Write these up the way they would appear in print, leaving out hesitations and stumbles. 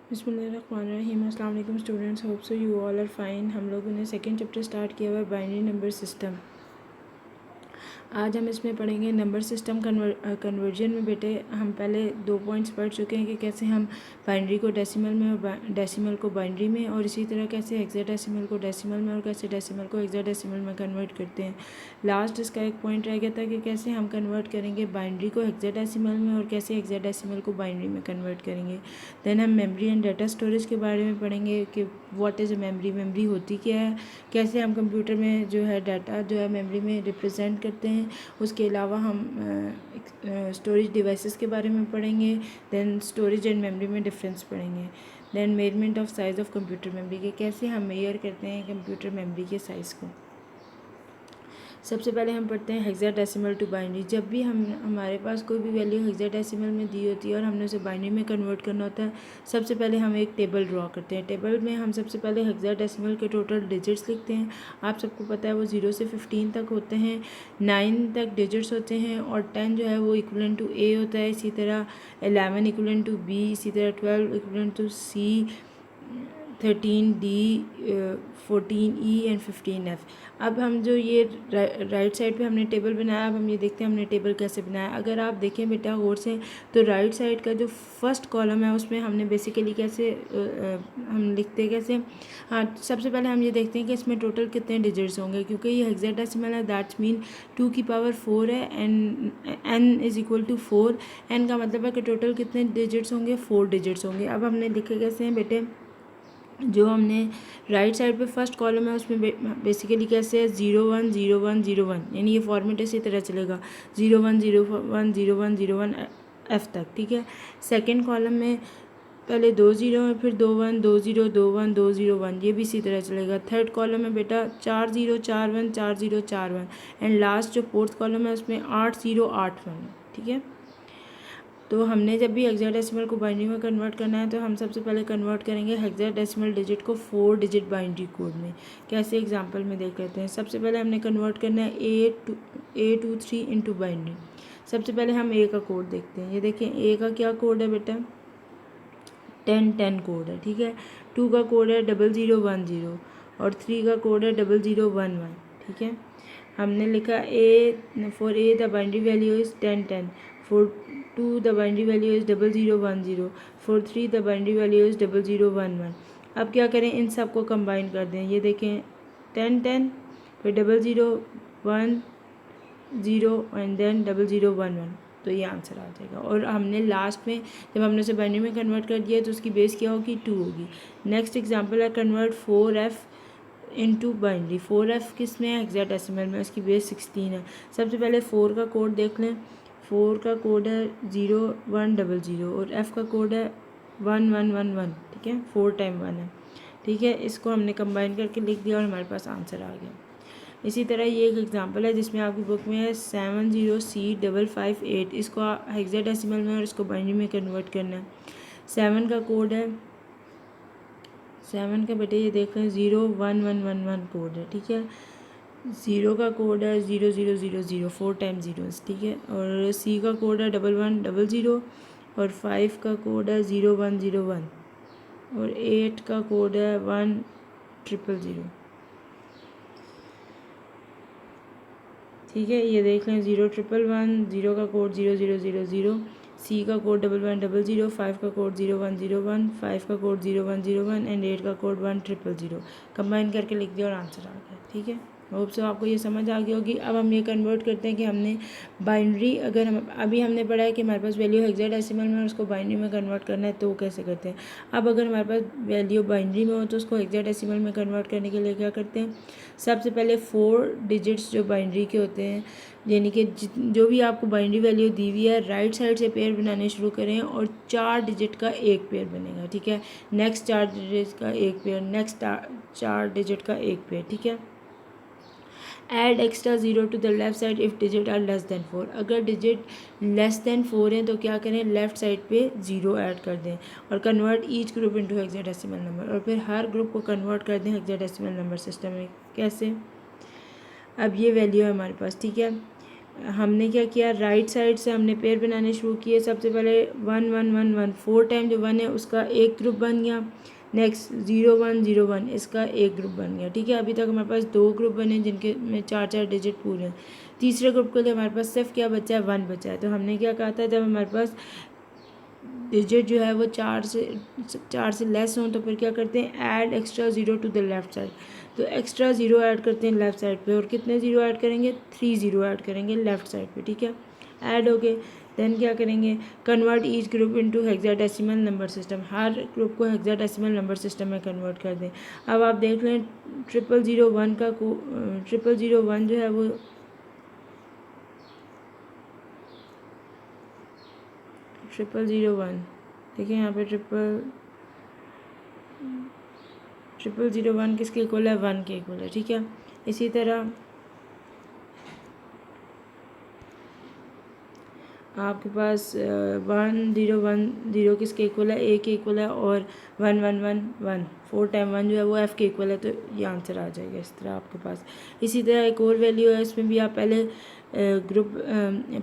बिस्मिल्लाहिर्रहमानिर्रहीम। अस्सलाम वालेकुम students, hope so you all are fine. हम लोगों ने सेकंड चैप्टर स्टार्ट किया हुआ है बाइनरी नंबर सिस्टम। आज हम इसमें पढ़ेंगे नंबर सिस्टम कन्वर्जन में। बेटे हम पहले 2 पॉइंट्स पढ़ चुके हैं कि कैसे हम बाइनरी को डेसिमल में और डेसिमल को बाइनरी में, और इसी तरह कैसे हेक्साडेसिमल को डेसिमल में और कैसे डेसिमल को हेक्साडेसिमल में कन्वर्ट करते हैं। लास्ट इसका एक पॉइंट रह गया था कि कैसे हम कन्वर्ट करेंगे बाइनरी को हेक्साडेसिमल में और कैसे हेक्साडेसिमल को बाइनरी में कन्वर्ट करेंगे। देन हम मेमोरी एंड डाटा स्टोरेज के बारे में पढ़ेंगे कि what is a memory, memory होती क्या है, कैसे हम कंप्यूटर में जो है डाटा जो है मेमोरी में रिप्रेजेंट करते हैं। उसके अलावा हम स्टोरेज डिवाइसेस के बारे में पढ़ेंगे। देन स्टोरेज एंड मेमोरी में डिफरेंस पढ़ेंगे। Then measurement of size of computer memory के कैसे हम मेजर करते हैं कंप्यूटर मेमोरी के साइज़ को। सबसे पहले हम पढ़ते हैं हेक्साडेसिमल टू बाइनरी। जब भी हमारे पास कोई भी वैल्यू हेक्साडेसिमल में दी होती है और हमने उसे बाइनरी में कन्वर्ट करना होता है, सबसे पहले हम एक टेबल ड्रॉ करते हैं। टेबल में हम सबसे पहले हेक्साडेसिमल के टोटल डिजिट्स लिखते हैं। आप सबको पता है वो 0 से 15 तक होते हैं, 9 तक डिजिट्स होते हैं, और 10 जो है वो इक्वलेंट टू ए होता है। इसी तरह 11 इक्वलेंट टू बी, इसी तरह 12 equivalent to c, 13 d, 14 e and 15 f. अब हम जो ये राइट साइड पे हमने टेबल बनाया, अब हम ये देखते हैं हमने टेबल कैसे बनाया। अगर आप देखें बेटा गौर से, तो राइट साइड का जो फर्स्ट कॉलम है उसमें हमने बेसिकली कैसे हम लिखते हैं कैसे। हाँ, सबसे पहले हम ये देखते हैं कि इसमें टोटल कितने डिजिट्स होंगे, क्योंकि ये हेक्साडेसिमल है, दैट्स मीन 2 की पावर 4 है, and n is equal to 4। n का मतलब है कि टोटल कितने डिजिट्स होंगे, 4 डिजिट्स होंगे। अब हमने लिखे कैसे हैं बेटे, जो हमने राइट साइड पे फर्स्ट कॉलम है उसमें बेसिकली कैसे है 0 1 0 1 0 1, यानी ये फॉर्मेट इसी तरह चलेगा 0 1 0 1 0 1 0 1 एफ तक, ठीक है। सेकंड कॉलम में पहले 2 0 है, फिर 2 1 2 0 2 1 2 0 1, ये भी इसी तरह चलेगा। थर्ड कॉलम में बेटा 4 0 4 1 4 0 4 1, एंड लास्ट जो फोर्थ कॉलम है उसमें 8 0 8 1, ठीक है। तो हमने जब भी हेक्साडेसिमल को बाइनरी में कन्वर्ट करना है तो हम सबसे पहले कन्वर्ट करेंगे हेक्साडेसिमल डिजिट को 4 डिजिट बाइनरी कोड में। कैसे एग्जांपल में देख लेते हैं। सबसे पहले हमने कन्वर्ट करना है A23 इंटू बाइनरी। सबसे पहले हम ए का कोड देखते हैं। ये देखें ए का क्या कोड है बेटा, 10 कोड है, ठीक है। 2 का कोड है 0010, और 3 का कोड है 0011, ठीक है। हमने लिखा A for a the binary value is 10 for 2 the binary value is 0010, for 3 the binary value is 0011। अब क्या करें, इन सब को कंबाइन कर दें। ये देखें 10 फिर 0010 एंड देन 0011, तो ये आंसर आ जाएगा। और हमने लास्ट में जब हमने उसे बाइनरी में कन्वर्ट कर दिया तो उसकी बेस क्या होगी, 2 होगी। नेक्स्ट एग्जाम्पल है convert 4F into binary. 4F किस में है, हेक्साडेसिमल में, उसकी बेस 16 है। सबसे पहले 4 का कोड देख लें। 4 का कोड है 0100 और F का कोड है 1111, ठीक है। 4 टाइम 1 है, ठीक है। इसको हमने कंबाइन करके लिख दिया और हमारे पास आंसर आ गया। इसी तरह ये एक एग्जांपल है जिसमें आपकी बुक में है 70C558। इसको हेक्साडेसिमल में और इसको बाइनरी में कन्वर्ट करना है। 7 का कोड है, 7 का बेटे ये देख लें 01111 कोड है, ठीक है। 0 का कोड है 0000, 4 टाइम जीरोस, ठीक है। और C का कोड है 1100, और 5 का कोड है 0101, और 8 का कोड है 1000, ठीक है। ये देख लें 0111, 0 का कोड 0000, C का कोड 1100, 5 का कोड 0101, 5 का कोड 0101 एंड 8 का कोड 1000। कंबाइन करके लिख दिया और आंसर आ गया, ठीक है। होप सो आपको ये समझ आ गई होगी। अब हम ये कन्वर्ट करते हैं कि हमने बाइनरी, अगर हम अभी हमने पढ़ा है कि हमारे पास वैल्यू हेक्साडेसिमल में और उसको बाइनरी में कन्वर्ट करना है, तो वो कैसे करते हैं। अब अगर हमारे पास वैल्यू बाइनरी में हो तो उसको हेक्साडेसिमल में कन्वर्ट करने के लिए क्या करते हैं, सबसे पहले 4 डिजिट्स जो बाइनरी के होते हैं, यानी कि जो भी आपको बाइनरी वैल्यू दी हुई है, राइट साइड से पेयर बनाने शुरू करें और 4 डिजिट का एक पेयर बनेगा, ठीक है। नेक्स्ट 4 डिजिट का एक पेयर, नेक्स्ट 4 डिजिट का एक पेयर, ठीक है। Add extra 0 to the left side if digit are less than 4। अगर डिजिट लेस दैन 4 हैं तो क्या करें, लेफ्ट साइड पे 0 ऐड कर दें। और convert each group into hexadecimal number, और फिर हर ग्रुप को कन्वर्ट कर दें हेक्साडेसिमल नंबर सिस्टम में। कैसे, अब ये वैल्यू है हमारे पास, ठीक है। हमने क्या किया, राइट साइड से हमने पेयर बनाने शुरू किए। सबसे पहले 1 1 1 1, 4 टाइम जो 1 है उसका एक ग्रुप बन गया। नेक्स्ट 0 1 0 1, इसका एक ग्रुप बन गया। ठीक है, अभी तक हमारे पास 2 ग्रुप बने जिनके में 4 डिजिट पूरे हैं। तीसरे ग्रुप के लिए हमारे पास सिर्फ क्या बचा है, 1 बचा है। तो हमने क्या कहा था, जब हमारे पास डिजिट जो है वो 4 से लेस हों तो फिर क्या करते हैं, add extra 0 to the left side. तो एक्स्ट्रा 0 ऐड करते हैं लेफ़्ट साइड पे, और कितने 0 ऐड करेंगे, 3 0 ऐड करेंगे लेफ़्ट साइड पे। ठीक है, ऐड हो गए। देन क्या करेंगे, convert each group into hexadecimal number system. हर ग्रुप को हेक्साडेसिमल नंबर सिस्टम में कन्वर्ट कर दें। अब आप देख लें 0001 का 0001 जो है वो 0001, देखिए यहाँ पे 0001 किसके इक्वल है, 1 के इक्वल है। ठीक है, इसी तरह आपके पास 1010 किसके इक्वल है, ए के इक्वल है, और 1111 4 टाइम 1 जो है वो एफ़ के इक्वल है। तो ये आंसर आ जाएगा इस तरह आपके पास। इसी तरह एक और वैल्यू है, इसमें भी आप पहले ग्रुप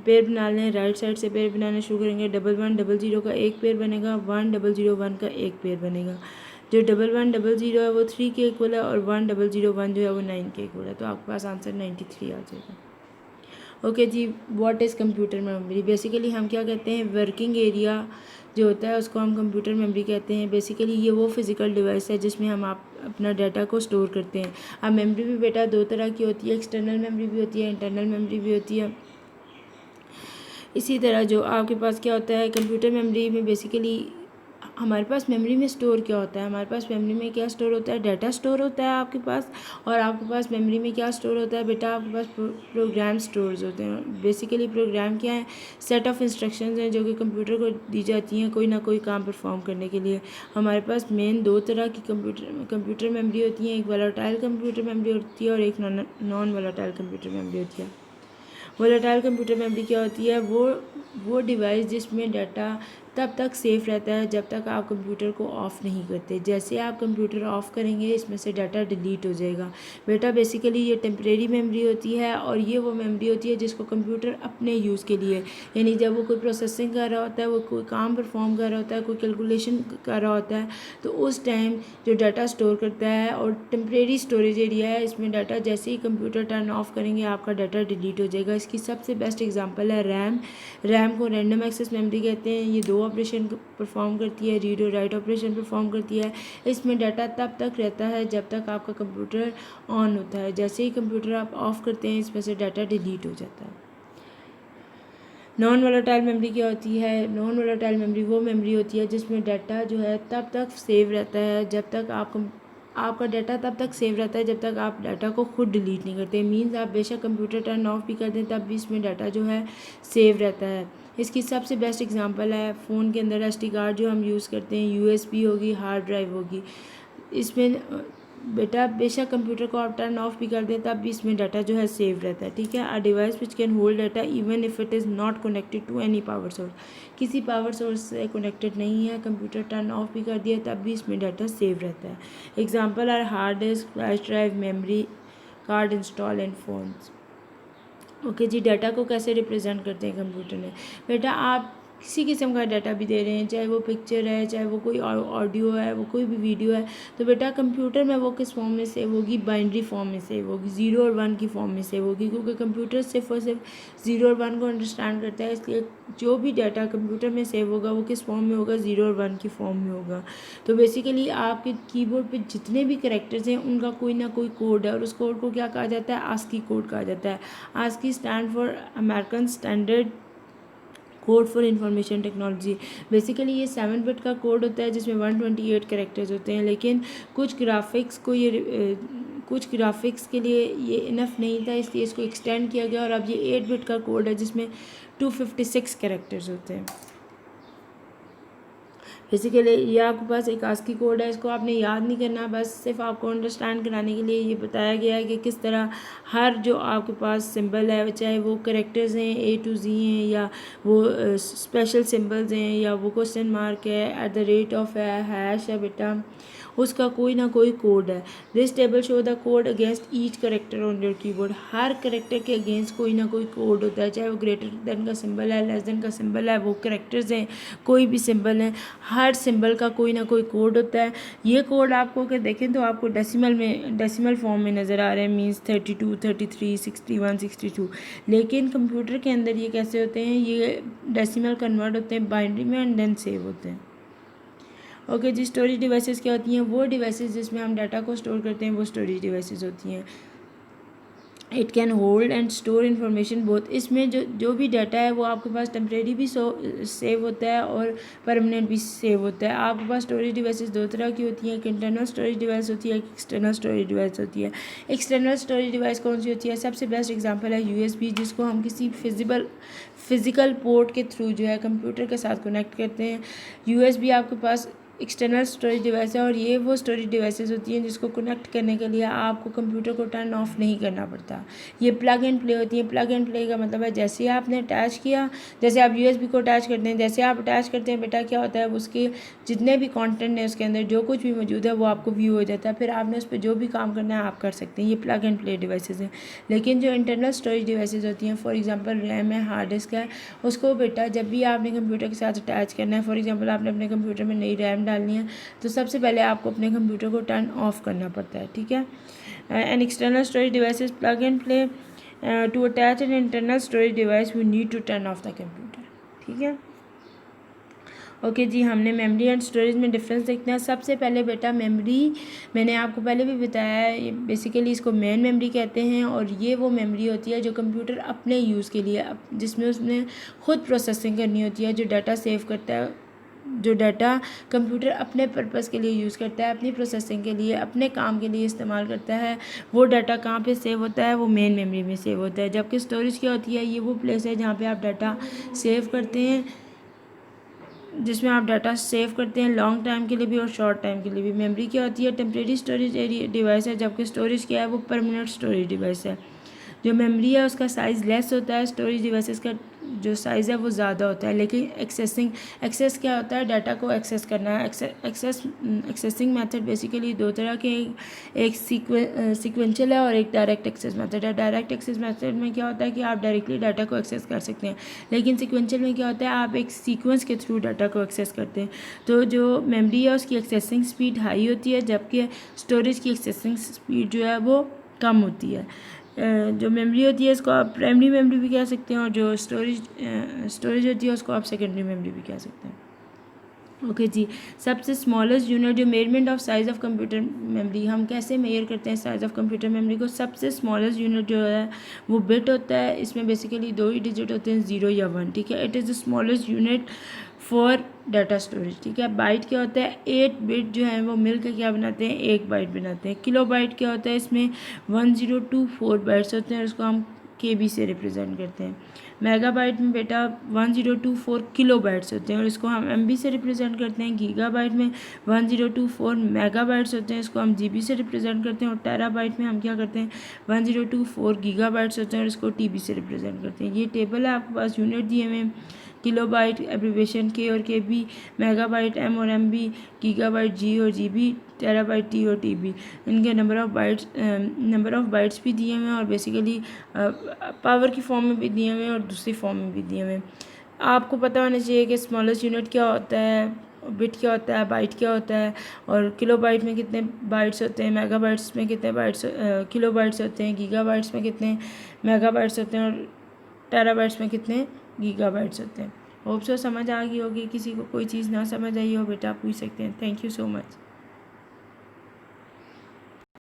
पेयर बना लें। राइट साइड से पेयर बनाना शुरू करेंगे। 1100 का एक पेयर बनेगा, 1001 का एक पेयर बनेगा। जो 1100 है वो 3 के इक्वल है, और 1001 जो है वो 9 के इक्वल है। तो आपके पास आंसर 93 आ जाएगा। ओके जी, what is computer memory. Basically हम क्या कहते हैं, वर्किंग एरिया जो होता है उसको हम कंप्यूटर मेमोरी कहते हैं। बेसिकली ये वो फिज़िकल डिवाइस है जिसमें हम आप अपना डाटा को स्टोर करते हैं। अब मेमोरी भी बेटा 2 तरह की होती है, एक्सटर्नल मेमोरी भी होती है, इंटरनल मेमोरी भी होती है। इसी तरह जो आपके पास क्या होता है, कंप्यूटर मेमोरी में बेसिकली हमारे पास मेमोरी में स्टोर क्या होता है, हमारे पास मेमोरी में क्या स्टोर होता है, डाटा स्टोर होता है आपके पास। और आपके पास मेमोरी में क्या स्टोर होता है बेटा, आपके पास प्रोग्राम स्टोर्स होते हैं। बेसिकली प्रोग्राम क्या है, सेट ऑफ इंस्ट्रक्शंस हैं जो कि कंप्यूटर को दी जाती हैं कोई ना कोई काम परफॉर्म करने के लिए। हमारे पास मेन 2 तरह की कंप्यूटर मेमोरी होती है, एक वोलेटाइल कंप्यूटर मेमोरी होती है और एक नॉन वोलेटाइल कंप्यूटर मेमोरी होती है। वोलेटाइल कंप्यूटर मेमोरी क्या होती है, वो डिवाइस जिसमें डाटा तब तक सेफ़ रहता है जब तक आप कंप्यूटर को ऑफ़ नहीं करते। जैसे आप कंप्यूटर ऑफ़ करेंगे इसमें से डाटा डिलीट हो जाएगा। बेटा बेसिकली ये टेम्परेरी मेमोरी होती है, और ये वो मेमोरी होती है जिसको कंप्यूटर अपने यूज़ के लिए, यानी जब वो कोई प्रोसेसिंग कर रहा होता है, वो कोई काम परफॉर्म कर रहा होता है, कोई कैलकुलेशन कर रहा होता है, तो उस टाइम जो डाटा स्टोर करता है। और टेम्परेरी स्टोरेज एरिया है, इसमें डाटा जैसे ही कंप्यूटर टर्न ऑफ करेंगे आपका डाटा डिलीट हो जाएगा। इसकी सबसे बेस्ट एग्जांपल है रैम को रैंडम एक्सेस मेमोरी कहते हैं। ये 2 ऑपरेशन परफॉर्म करती है, रीड और राइट ऑपरेशन परफॉर्म करती है। इसमें डाटा तब तक रहता है जब तक आपका कंप्यूटर ऑन होता है। जैसे ही कंप्यूटर आप ऑफ करते हैं इसमें से डाटा डिलीट हो जाता है। नॉन वोलेटाइल मेमोरी क्या होती है, नॉन वोलेटाइल मेमोरी वो मेमोरी होती है जिसमें डाटा जो है तब तक सेव रहता है जब तक आपका डाटा तब तक सेव रहता है जब तक आप डाटा को खुद डिलीट नहीं करते। मीन्स आप बेशक कंप्यूटर टर्न ऑफ भी कर दें तब भी इसमें डाटा जो है सेव रहता है। इसकी सबसे बेस्ट एग्जांपल है फ़ोन के अंदर SD कार्ड जो हम यूज़ करते हैं, USB होगी, हार्ड ड्राइव होगी। इसमें बेटा बेशक कंप्यूटर को आप टर्न ऑफ भी कर दें तब भी इसमें डाटा जो है सेव रहता है। ठीक है, a device which can hold data even if it is not connected to any power source. किसी पावर सोर्स से कनेक्टेड नहीं है, कंप्यूटर टर्न ऑफ भी कर दिया तब भी इसमें डाटा सेव रहता है। Example are hard disk, flash drive, memory card install in phones. Okay जी, डाटा को कैसे रिप्रेजेंट करते हैं कंप्यूटर में। बेटा आप किसी किस्म का डाटा भी दे रहे हैं, चाहे वो पिक्चर है, चाहे वो कोई ऑडियो है, वो कोई भी वीडियो है, तो बेटा कंप्यूटर में वो किस फॉर्म में सेव होगी, बाइनरी फॉर्म में सेव होगी, 0 और 1 की फॉर्म में सेव होगी। क्योंकि कंप्यूटर सिर्फ और सिर्फ 0 और 1 को अंडरस्टैंड करता है, इसलिए जो भी डाटा कंप्यूटर में सेव होगा वो किस फॉर्म में होगा, 0 और 1 की फॉर्म में होगा। तो बेसिकली आपके कीबोर्ड पे जितने भी कैरेक्टर्स हैं उनका कोई ना कोई कोड है, और उस कोड को क्या कहा जाता है, आस्की कोड कहा जाता है। ASCII stand for American standard code for information technology. Basically ये 7 बिट का कोड होता है जिसमें 128 कैरेक्टर्स होते हैं, लेकिन कुछ ग्राफिक्स के लिए ये इनफ नहीं था, इसलिए इसको एक्सटेंड किया गया और अब ये 8 बिट का कोड है जिसमें 256 कैरेक्टर्स होते हैं। बेसिकली ये आपके पास एक आस्की कोड है, इसको आपने याद नहीं करना, बस सिर्फ आपको अंडरस्टैंड कराने के लिए ये बताया गया है कि किस तरह हर जो आपके पास सिंबल है, चाहे वो करेक्टर्स हैं A to Z हैं, या वो स्पेशल सिंबल्स हैं, या वो क्वेश्चन मार्क है, @ है, हैश है बेटा, उसका कोई ना कोई कोड है। This table show the code against each character on your keyboard. Her character के अगेंस्ट कोई ना कोई कोड होता है, चाहे वो ग्रेटर देन का सिंबल है, लेस देन का सिंबल है, वो करेक्टर्स हैं, कोई भी सिंबल है, हर सिंबल का कोई ना कोई कोड होता है। ये कोड आपको अगर देखें तो आपको डेसिमल फॉर्म में नज़र आ रहे हैं, मीन्स 32, 33, 61, 62। लेकिन कंप्यूटर के अंदर ये कैसे होते हैं, ये डेसिमल कन्वर्ट होते हैं बाइनरी में एंड देन सेव होते हैं। ओके जी, स्टोरेज डिवाइसेस क्या होती हैं? वो डिवाइसेस जिसमें हम डाटा को स्टोर करते हैं वो स्टोरेज डिवाइसेस होती हैं। It can hold and store information both. इसमें जो भी डाटा है वो आपके पास टेम्परेरी भी सेव होता है और परमानेंट भी सेव होता है। आपके पास स्टोरेज डिवाइसेस दो तरह की होती हैं, एक इंटरनल स्टोरेज डिवाइस होती है, एक एक्सटर्नल स्टोरेज डिवाइस होती है। एक्सटर्नल स्टोरेज डिवाइस कौन सी होती है? सबसे बेस्ट एग्जांपल है USB, जिसको हम किसी फिजिकल पोर्ट के थ्रू जो है कंप्यूटर के साथ कनेक्ट करते हैं। USB आपके पास एक्सटर्नल स्टोरेज डिवाइस है, और ये वो स्टोरेज डिवाइसेस होती हैं जिसको कनेक्ट करने के लिए आपको कंप्यूटर को टर्न ऑफ नहीं करना पड़ता। ये प्लग एंड प्ले होती है। प्लग एंड प्ले का मतलब है जैसे आपने अटैच किया, जैसे आप USB को अटैच करते हैं, जैसे आप अटैच करते हैं बेटा क्या होता है, उसके जितने भी कंटेंट है उसके अंदर जो कुछ भी मौजूद है वो आपको व्यू हो जाता है, फिर आपने उस पर जो भी काम करना है आप कर सकते हैं। ये प्लग एंड प्ले डिवाइसेस हैं। लेकिन जो इंटरनल स्टोरेज डिवाइसेस होती हैं, फॉर एग्जांपल रैम है, हार्ड डिस्क है, उसको बेटा जब भी आपने कंप्यूटर के साथ अटैच करना है, फॉर एग्जांपल आपने अपने कंप्यूटर में नई रैम डालनी है, तो सबसे पहले आपको अपने कंप्यूटर को टर्न ऑफ करना पड़ता है, ठीक है। An external storage devices plug and play. To attach an internal storage device we need to turn off the computer, ठीक है। ओके जी, हमने मेमोरी एंड स्टोरेज में डिफरेंस देखते हैं। सबसे पहले बेटा मेमोरी, मैंने आपको पहले भी बताया है, बेसिकली इसको मेन मेमोरी कहते हैं, और ये वो मेमोरी होती है जो कंप्यूटर अपने यूज़ के लिए, जिसमें उसने खुद प्रोसेसिंग करनी होती है, जो डाटा सेव करता है, जो डाटा कंप्यूटर अपने पर्पज़ के लिए यूज़ करता है, अपनी प्रोसेसिंग के लिए, अपने काम के लिए इस्तेमाल करता है, वो डाटा कहाँ पे सेव होता है? वो मेन मेमोरी में सेव होता है। जबकि स्टोरेज क्या होती है? ये वो प्लेस है जहाँ पे आप डाटा सेव करते हैं, जिसमें आप डाटा सेव करते हैं लॉन्ग टाइम के लिए भी और शॉर्ट टाइम के लिए भी। मेमोरी क्या होती है? टेम्परेरी स्टोरेज डिवाइस है, जबकि स्टोरेज क्या है? वो परमानेंट स्टोरेज डिवाइस है। जो मेमोरी है उसका साइज़ लेस होता है, स्टोरेज डिवाइसेस का जो साइज़ है वो ज़्यादा होता है। लेकिन एक्सेस क्या होता है? डाटा को एक्सेस करना है। एक्सेसिंग मेथड बेसिकली दो तरह के, एक सीक्वेंशियल है और एक डायरेक्ट एक्सेस मेथड है। डायरेक्ट एक्सेस मेथड में क्या होता है कि आप डायरेक्टली डाटा को एक्सेस कर सकते हैं, लेकिन सीक्वेंशियल में क्या होता है? आप एक सीक्वेंस के थ्रू डाटा को एक्सेस करते हैं। तो जो मेमोरी है उसकी एक्सेसिंग स्पीड हाई होती है, जबकि स्टोरेज की एक्सेसिंग स्पीड जो है वो कम होती है। जो मेमोरी होती है इसको आप प्राइमरी मेमोरी भी कह सकते हैं, और जो स्टोरेज होती है उसको आप सेकेंडरी मेमोरी भी कह सकते हैं। ओके जी, सबसे स्मॉलेस्ट यूनिट जो measurement of size of computer memory, हम कैसे मेजर करते हैं साइज़ ऑफ कंप्यूटर मेमोरी को? सबसे स्मॉलेस्ट यूनिट जो है वो बिट होता है। इसमें बेसिकली दो ही डिजिट होते हैं, 0 या 1, ठीक है। It is the smallest unit for data storage, ठीक है। बाइट क्या होता है? 8 बिट जो है वो मिल के क्या बनाते हैं? 1 बाइट बनाते हैं। किलो बाइट क्या होता है? इसमें 1024 बाइट्स होते हैं, और इसको हम KB से रिप्रेजेंट करते हैं। मेगा बाइट में बेटा 1024 किलो बाइट्स होते हैं, और इसको हम MB से रिप्रेजेंट करते हैं। गीगा बाइट में 1024 मेगा बाइट्स होते हैं, इसको हम GB से रिप्रेजेंट करते हैं। और टेरा बाइट में हम क्या करते हैं? 1024 गीगा बाइट्स होते हैं, और इसको TB से रिप्रेजेंट करते हैं। ये टेबल है, आपके पास यूनिट दिए हुए हैं। किलो बाइट एब्रीवेशन K और KB, मेगा बाइट M और MB, गीगा बाइट G और GB, टेरा बाइट T और TB। इनके नंबर ऑफ़ बाइट्स भी दिए हुए हैं, और बेसिकली पावर की फॉर्म में भी दिए हुए हैं और दूसरी फॉर्म में भी दिए हुए हैं। आपको पता होना चाहिए कि स्मॉलेस्ट यूनिट क्या होता है, बिट क्या होता है, बाइट क्या होता है, और किलो बाइट में कितने बाइट्स होते हैं, मेगा बाइट्स में कितने किलो बाइट्स होते हैं, गीगा बाइट्स में कितने मेगा बाइट्स होते हैं, और टेरा बाइट्स में कितने गीगा बाइट्स होते हैं। होप सो समझ आ गई होगी। किसी को कोई चीज़ ना समझ आई हो बेटा पूछ सकते हैं। Thank you so much.